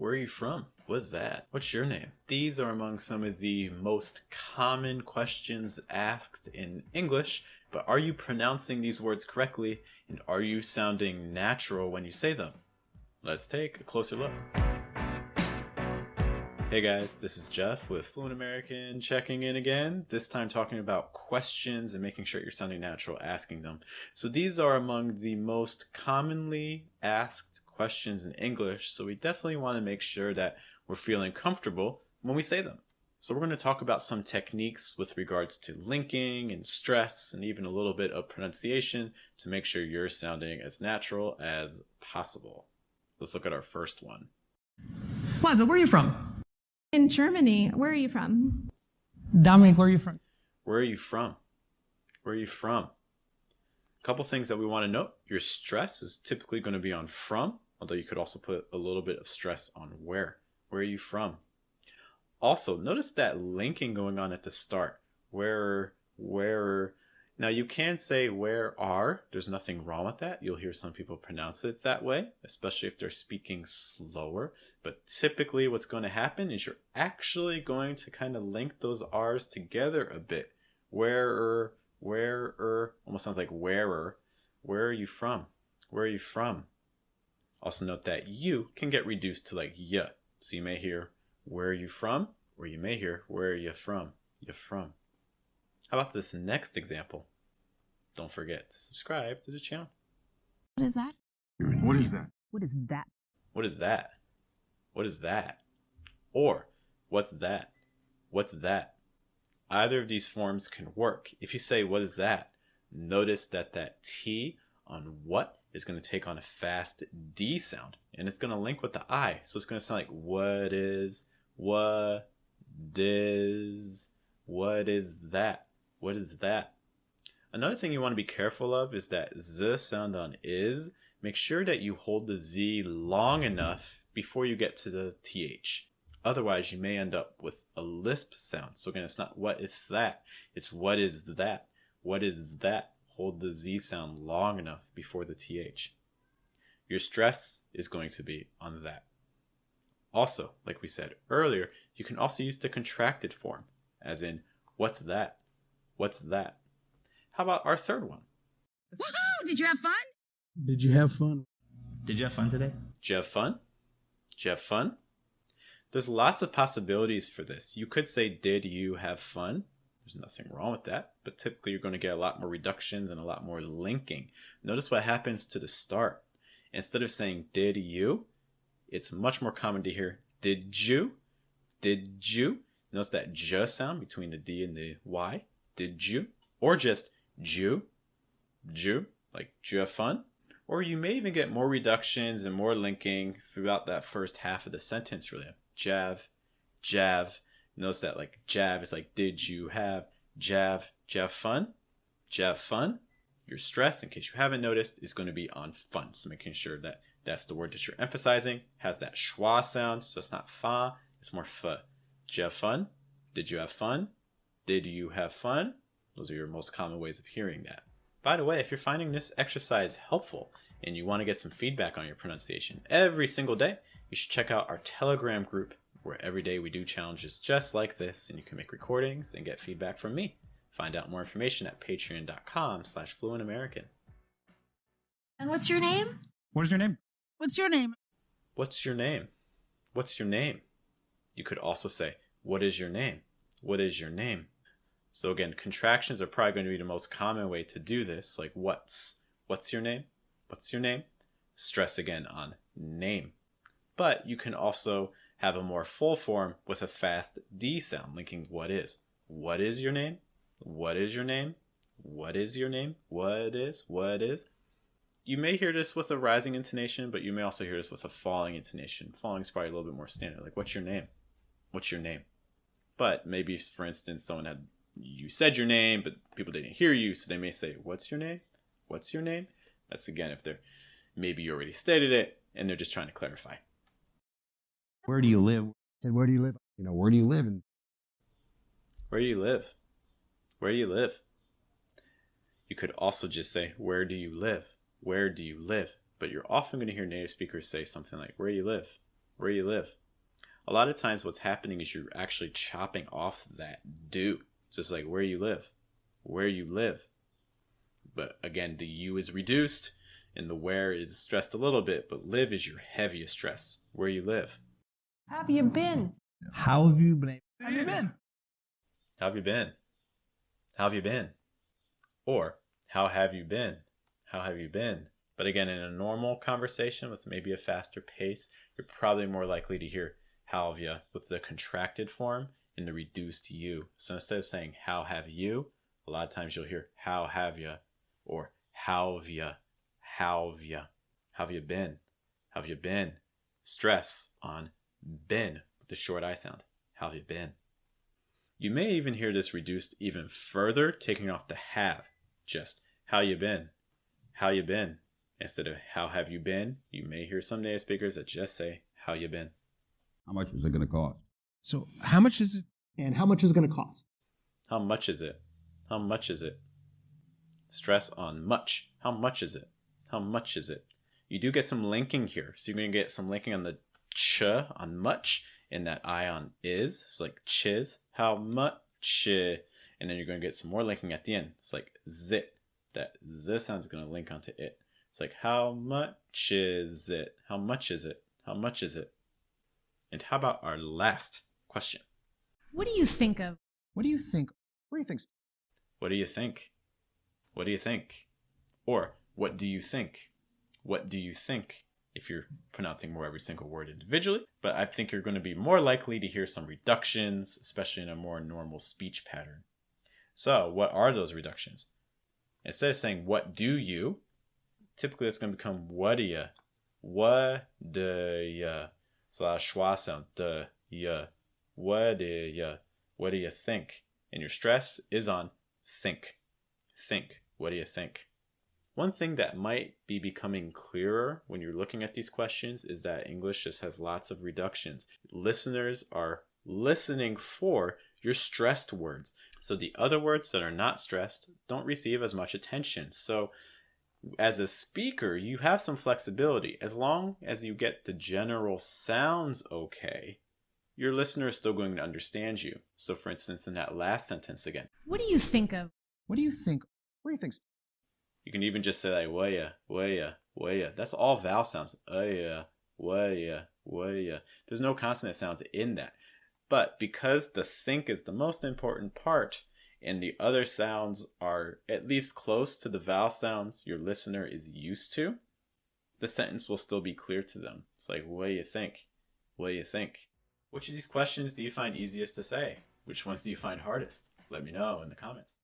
Where are you from? What's that? What's your name? These are among some of the most common questions asked in English, but are you pronouncing these words correctly, and are you sounding natural when you say them? Let's take a closer look. Hey guys, this is Geoff with Fluent American checking in again, this time talking about questions and making sure you're sounding natural asking them. So these are among the most commonly asked questions in English, so we definitely want to make sure that we're feeling comfortable when we say them. So we're going to talk about some techniques with regards to linking and stress and even a little bit of pronunciation to make sure you're sounding as natural as possible. Let's look at our first one. Plaza, where are you from? In Germany. Where are you from? Dominic, where are you from? Where are you from? Where are you from? A couple things that we want to note. Your stress is typically going to be on from, although you could also put a little bit of stress on where. Where are you from? Also, notice that linking going on at the start. Where. Now you can say where are. There's nothing wrong with that. You'll hear some people pronounce it that way, especially if they're speaking slower. But typically what's going to happen is you're actually going to kind of link those R's together a bit. Where, almost sounds like wearer. Where are you from? Where are you from? Also note that you can get reduced to like y. So you may hear where are you from? Or you may hear where are you from? You're from. How about this next example? Don't forget to subscribe to the channel. What is that? What is that? What is that? What is that? What is that? Or, what's that? What's that? Either of these forms can work. If you say, what is that? Notice that that T on what is going to take on a fast D sound. And it's going to link with the I. So it's going to sound like, what is that? What is that? Another thing you want to be careful of is that Z sound on is. Make sure that you hold the Z long enough before you get to the TH. Otherwise, you may end up with a lisp sound. So again, it's not what is that, it's what is that. What is that? Hold the Z sound long enough before the TH. Your stress is going to be on that. Also, like we said earlier, you can also use the contracted form, as in, what's that? What's that? How about our third one? Woohoo! Did you have fun? Did you have fun? Did you have fun today? Did you have fun? Did you have fun? There's lots of possibilities for this. You could say, did you have fun? There's nothing wrong with that, but typically you're going to get a lot more reductions and a lot more linking. Notice what happens to the start. Instead of saying, did you, it's much more common to hear, did you? Did you? Notice that j sound between the D and the Y. Did you? Or just Jew, like did you have fun? Or you may even get more reductions and more linking throughout that first half of the sentence really. Jav. Notice that like jav is like did you have fun? Jav fun. Your stress, in case you haven't noticed, is going to be on fun. So making sure that that's the word that you're emphasizing, has that schwa sound, so it's not fa, it's more f. Did you have fun? Did you have fun? Did you have fun? Those are your most common ways of hearing that. By the way, if you're finding this exercise helpful and you want to get some feedback on your pronunciation every single day, you should check out our Telegram group where every day we do challenges just like this and you can make recordings and get feedback from me. Find out more information at patreon.com/fluentamerican. And what's your name? What is your name? What's your name? What's your name? What's your name? You could also say, what is your name? What is your name? So again, contractions are probably going to be the most common way to do this, like what's your name? What's your name? Stress again on name. But you can also have a more full form with a fast D sound, linking what is. What is your name? What is your name? What is your name? What is? You may hear this with a rising intonation, but you may also hear this with a falling intonation. Falling is probably a little bit more standard, like what's your name? What's your name? But maybe, for instance, you said your name, but people didn't hear you, so they may say, what's your name? What's your name? That's again if maybe you already stated it, and they're just trying to clarify. Where do you live? Said, where do you live? Where do you live? And Where do you live? Where do you live? You could also just say, where do you live? Where do you live? But you're often going to hear native speakers say something like, where do you live? Where you live. A lot of times what's happening is you're actually chopping off that do. It's just like where you live. Where you live. But again, the you is reduced and the where is stressed a little bit, but live is your heaviest stress. Where you live. How have you been? How have you been? How you been? How have you been? How have you been? Or how have you been? How have you been? But again, in a normal conversation with maybe a faster pace, you're probably more likely to hear how have you with the contracted form and the reduced you. So instead of saying how have you, a lot of times you'll hear how have you or how have you, how have you, how have you been, how have you been. Stress on been with the short I sound. How have you been? You may even hear this reduced even further, taking off the have. Just how you been, how you been. Instead of how have you been, you may hear some native speakers that just say how you been. How much is it going to cost? So how much is it? And how much is it going to cost? How much is it? How much is it? Stress on much. How much is it? How much is it? You do get some linking here. So you're going to get some linking on the ch on much and that I on is. It's like chiz. How much? And then you're going to get some more linking at the end. It's like zit. That z sound is going to link onto it. It's like how much is it? How much is it? How much is it? And how about our last question? What do you think of? What do you think? What do you think? What do you think? What do you think? Or what do you think? What do you think? If you're pronouncing more every single word individually, but I think you're going to be more likely to hear some reductions, especially in a more normal speech pattern. So what are those reductions? Instead of saying what do you, typically it's going to become what do ya? What do ya? So a schwa sound. Duh, ya. What do ya? What do you think? And your stress is on think. Think. What do you think? One thing that might be becoming clearer when you're looking at these questions is that English just has lots of reductions. Listeners are listening for your stressed words. So the other words that are not stressed don't receive as much attention. So as a speaker, you have some flexibility. As long as you get the general sounds okay, your listener is still going to understand you. So for instance, in that last sentence again, What do you think of? What do you think? What do you think? you can even just say like, waya, waya, waya. That's all vowel sounds. Waya, waya, waya. There's no consonant sounds in that. But because the think is the most important part, and the other sounds are at least close to the vowel sounds your listener is used to, the sentence will still be clear to them. It's like, what do you think? What do you think? Which of these questions do you find easiest to say? Which ones do you find hardest? Let me know in the comments.